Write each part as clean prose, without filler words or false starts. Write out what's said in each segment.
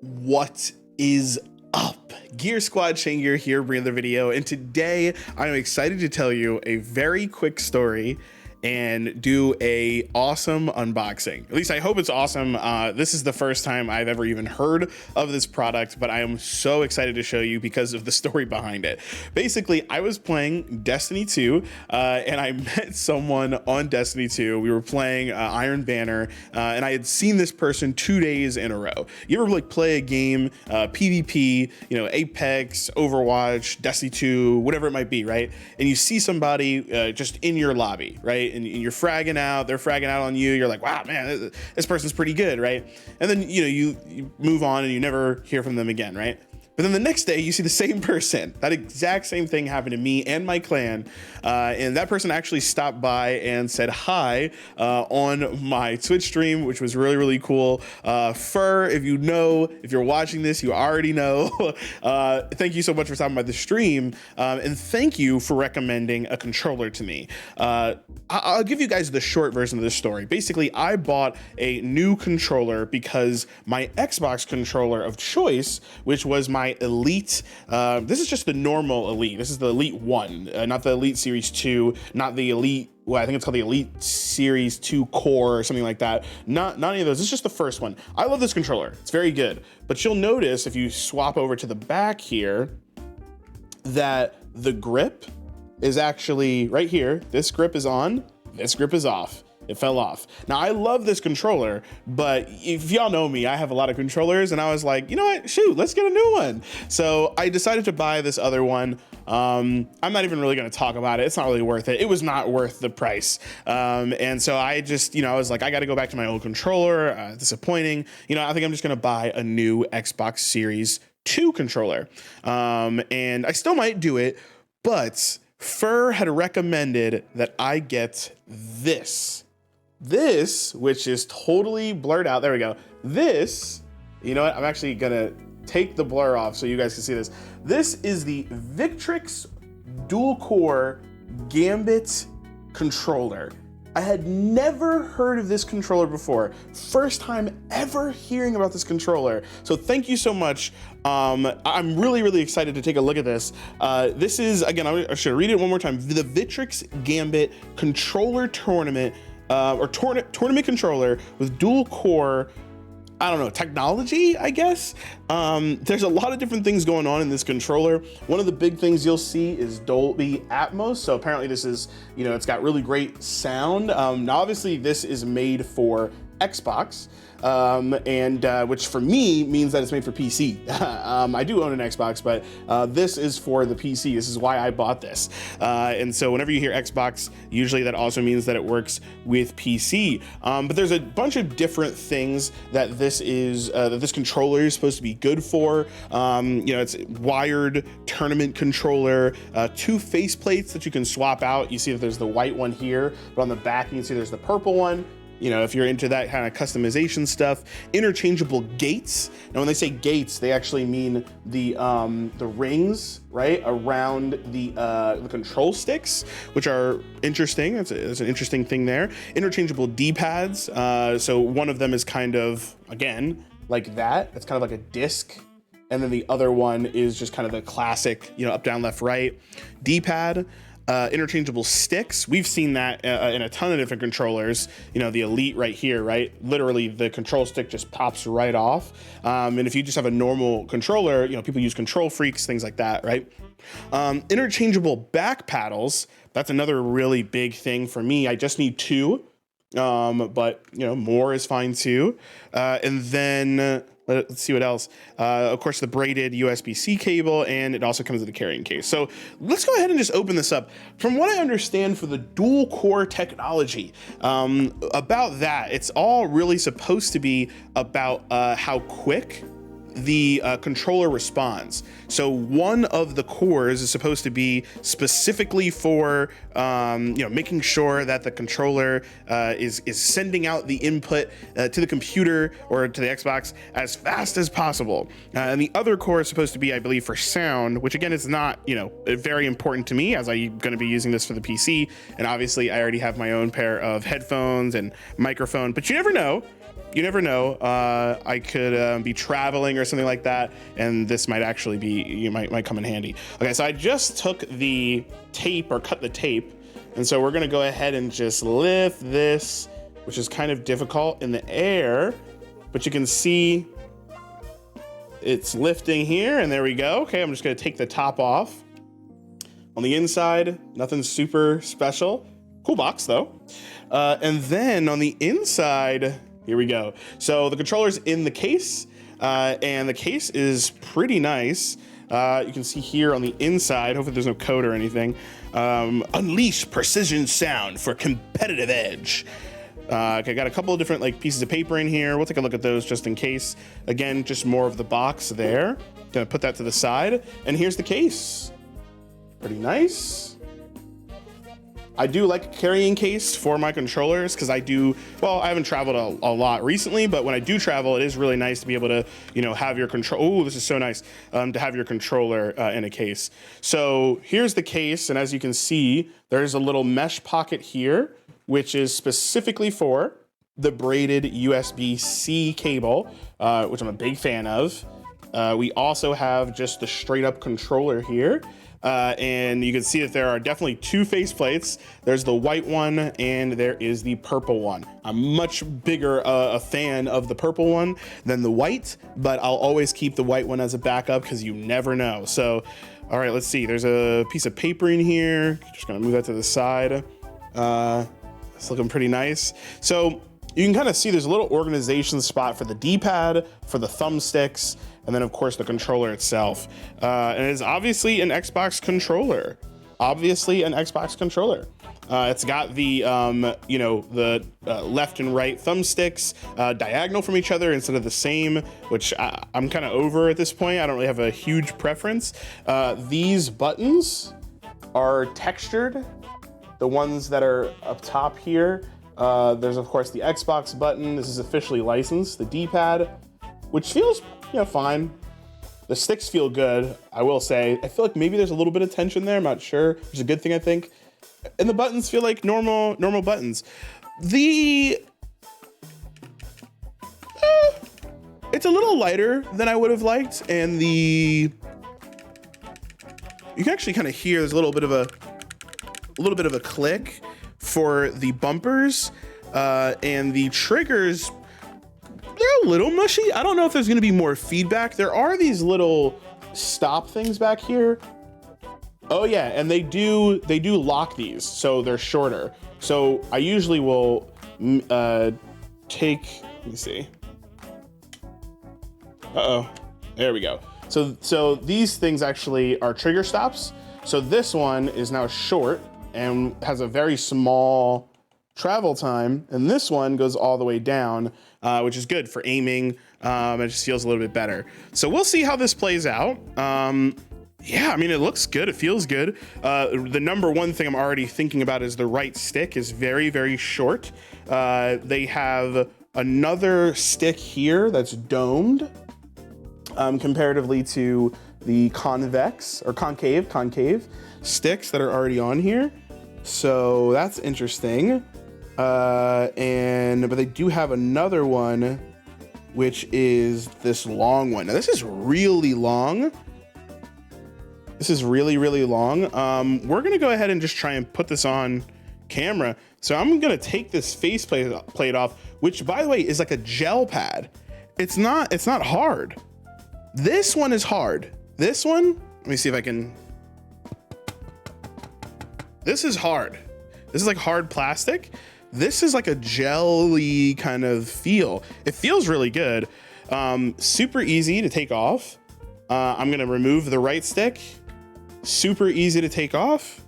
What is up? Gear Squad Chain Gear here, bringing another video, and today I'm excited to tell you a very quick story and do a awesome unboxing. At least I hope it's awesome. This is the first time I've ever even heard of this product, but I am so excited to show you because of the story behind it. Basically, I was playing Destiny 2 and I met someone on Destiny 2. We were playing Iron Banner and I had seen this person 2 days in a row. You ever like play a game, PvP, you know, Apex, Overwatch, Destiny 2, whatever it might be, right? And you see somebody just in your lobby, right? And you're fragging out, they're fragging out on you. You're like, wow, man, this person's pretty good, right? And then, you know, you move on and you never hear from them again, right? But then the next day you see the same person. That exact same thing happened to me and my clan. And that person actually stopped by and said hi on my Twitch stream, which was really, really cool. Fur, if you're watching this, you already know. Thank you so much for stopping by the stream. And thank you for recommending a controller to me. I'll give you guys the short version of this story. Basically, I bought a new controller because my Xbox controller of choice, which was my Elite, this is just the normal Elite. This is the Elite 1, not the Elite Series 2, not the Elite, well, I think it's called the Elite Series 2 Core or something like that. Not any of those. It's just the first one. I love this controller. It's very good. But you'll notice if you swap over to the back here that the grip is actually right here. This grip is on, this grip is off. It fell off. Now, I love this controller, but if y'all know me, I have a lot of controllers, and I was like, you know what, shoot, let's get a new one. So I decided to buy this other one. I'm not even really gonna talk about it. It's not really worth it. It was not worth the price. And so I just, you know, I was like, I gotta go back to my old controller, disappointing. You know, I think I'm just gonna buy a new Xbox Series 2 controller. And I still might do it, but Fur had recommended that I get this, which is totally blurred out. There we go. This, you know what? I'm actually gonna take the blur off so you guys can see this. This is the Victrix dual core Gambit controller. I had never heard of this controller before. First time ever hearing about this controller. So thank you so much. I'm really, really excited to take a look at this. This is, again, I should read it one more time. The Victrix Gambit controller tournament, tournament controller with dual core, I don't know, technology, I guess. There's a lot of different things going on in this controller. One of the big things you'll see is Dolby Atmos. So apparently this is, you know, it's got really great sound. Now obviously this is made for Xbox, which for me means that it's made for PC. I do own an Xbox, but this is for the PC. This is why I bought this. And so whenever you hear Xbox, usually that also means that it works with PC. But there's a bunch of different things that this is, that this controller is supposed to be good for. You know, it's wired tournament controller, 2 faceplates that you can swap out. You see that there's the white one here, but on the back you can see there's the purple one. You know, if you're into that kind of customization stuff. Interchangeable gates. Now, when they say gates, they actually mean the rings, right, around the control sticks, which are interesting. It's an interesting thing there. Interchangeable D-pads. So one of them is kind of, again, like that. It's kind of like a disc. And then the other one is just kind of the classic, you know, up, down, left, right D-pad. Interchangeable sticks. We've seen that in a ton of different controllers. You know, the Elite right here, right? Literally the control stick just pops right off. And if you just have a normal controller, you know, people use control freaks, things like that, right? Interchangeable back paddles. That's another really big thing for me. I just need 2, but you know, more is fine too. And then let's see what else. Of course, the braided USB-C cable, and it also comes with a carrying case. So let's go ahead and just open this up. From what I understand for the dual core technology, about that, it's all really supposed to be about how quick the controller responds. So one of the cores is supposed to be specifically for you know, making sure that the controller is sending out the input to the computer or to the Xbox as fast as possible. And the other core is supposed to be, I believe, for sound, which again is not, you know, very important to me as I'm going to be using this for the PC. And obviously I already have my own pair of headphones and microphone, but you never know. you never know. I could be traveling or something like that, and this might actually be, might come in handy. Okay, so I just took the tape, or cut the tape, and so we're gonna go ahead and just lift this, which is kind of difficult in the air, but you can see it's lifting here, and there we go. Okay, I'm just gonna take the top off. On the inside, nothing super special. Cool box though. And then on the inside, here we go. So the controller's in the case, and the case is pretty nice. You can see here on the inside, hopefully there's no code or anything. Unleash precision sound for competitive edge. Okay, got a couple of different like pieces of paper in here. We'll take a look at those just in case. Again, just more of the box there. Gonna put that to the side. And here's the case. Pretty nice. I do like a carrying case for my controllers because I do, well, I haven't traveled a lot recently, but when I do travel, it is really nice to be able to, have your control. Oh, this is so nice to have your controller in a case. So here's the case. And as you can see, there's a little mesh pocket here, which is specifically for the braided USB-C cable, which I'm a big fan of. We also have just the straight up controller here. And you can see that there are definitely two faceplates. There's the white one and there is the purple one. I'm much bigger a fan of the purple one than the white, but I'll always keep the white one as a backup because you never know. So, all right, let's see. There's a piece of paper in here. Just gonna move that to the side. It's looking pretty nice. So you can kind of see there's a little organization spot for the D-pad, for the thumbsticks, and then of course the controller itself. And it is obviously an Xbox controller. Obviously an Xbox controller. It's got the, left and right thumbsticks diagonal from each other instead of the same, which I'm kind of over at this point. I don't really have a huge preference. These buttons are textured. The ones that are up top here, there's of course the Xbox button. This is officially licensed. The D-pad, which feels fine. The sticks feel good, I will say. I feel like maybe there's a little bit of tension there. I'm not sure, which is a good thing, I think. And the buttons feel like normal buttons. It's a little lighter than I would have liked, and you can actually kind of hear there's a little bit of a click for the bumpers, and the triggers, they're a little mushy. I don't know if there's gonna be more feedback. There are these little stop things back here. Oh yeah, and they do lock these, so they're shorter. So I usually will take, let me see. Uh-oh, there we go. So these things actually are trigger stops. So this one is now short and has a very small travel time, and this one goes all the way down, which is good for aiming. It just feels a little bit better. So we'll see how this plays out. Yeah, I mean, it looks good. It feels good. The number one thing I'm already thinking about is the right stick is very, very short. They have another stick here that's domed, comparatively to the convex or concave sticks that are already on here. So that's interesting. But they do have another one, which is this long one. Now this is really long. This is really, really long. We're gonna go ahead and just try and put this on camera. So I'm gonna take this faceplate off, which by the way is like a gel pad. It's not hard. This one is hard. This one, let me see if I can. This is hard. This is like hard plastic. This is like a jelly kind of feel. It feels really good. Super easy to take off. I'm gonna remove the right stick. Super easy to take off.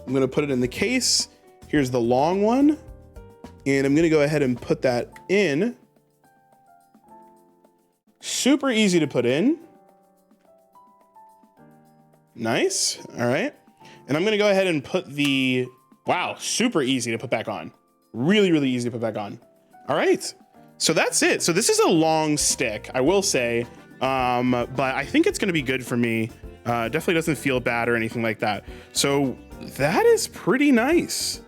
I'm gonna put it in the case. Here's the long one. And I'm gonna go ahead and put that in. Super easy to put in. Nice, all right. And I'm gonna go ahead and put wow, super easy to put back on. Really, really easy to put back on. All right, so that's it. So this is a long stick, I will say, but I think it's gonna be good for me. Definitely doesn't feel bad or anything like that. So that is pretty nice.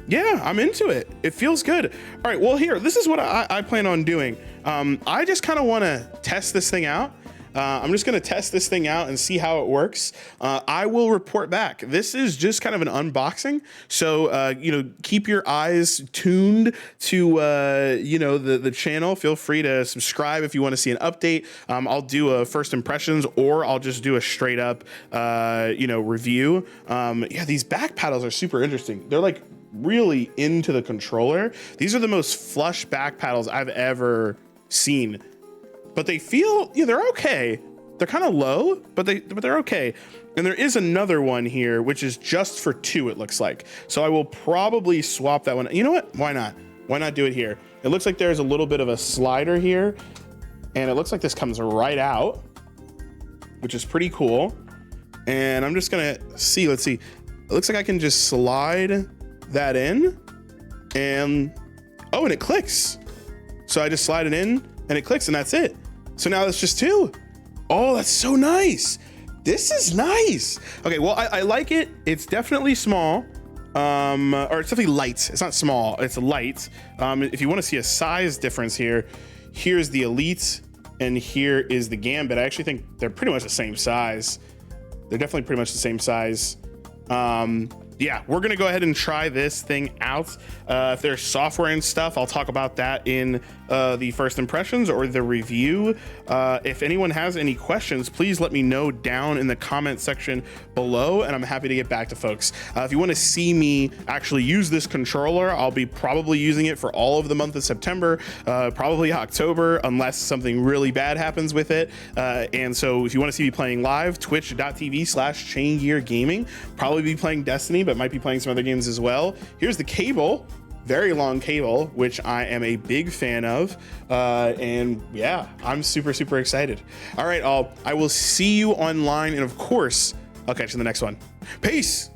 Yeah, I'm into it. It feels good. All right, well here, this is what I plan on doing. I just kind of want to test this thing out. I'm just gonna test this thing out and see how it works. I will report back. This is just kind of an unboxing. So, you know, keep your eyes tuned to, you know, the channel. Feel free to subscribe if you want to see an update. I'll do a first impressions, or I'll just do a straight up, you know, review. Yeah, these back paddles are super interesting. They're like really into the controller. These are the most flush back paddles I've ever seen. But they feel, yeah, they're okay. They're kind of low, but they're okay. And there is another one here, which is just for 2, it looks like. So I will probably swap that one. You know what? Why not? Why not do it here? It looks like there's a little bit of a slider here, and it looks like this comes right out, which is pretty cool. And I'm just gonna see, let's see. It looks like I can just slide that in, and oh, and it clicks. So I just slide it in and it clicks, and that's it. So now it's just 2. Oh, that's so nice. This is nice. Okay, well, I like it. It's definitely small, or it's definitely light. It's not small, it's light. If you want to see a size difference here, here's the Elite and here is the Gambit. I actually think they're pretty much the same size. They're definitely pretty much the same size. Yeah, we're gonna go ahead and try this thing out. If there's software and stuff, I'll talk about that in the first impressions or the review. If anyone has any questions, please let me know down in the comment section below, and I'm happy to get back to folks. If you want to see me actually use this controller, I'll be probably using it for all of the month of September, probably October, unless something really bad happens with it. And so if you want to see me playing live, twitch.tv/ChaingearGaming. Probably be playing Destiny, but might be playing some other games as well. Here's the cable, very long cable, which I am a big fan of. And yeah, I'm super, super excited. All right, I will see you online. And of course, I'll catch you in the next one. Peace.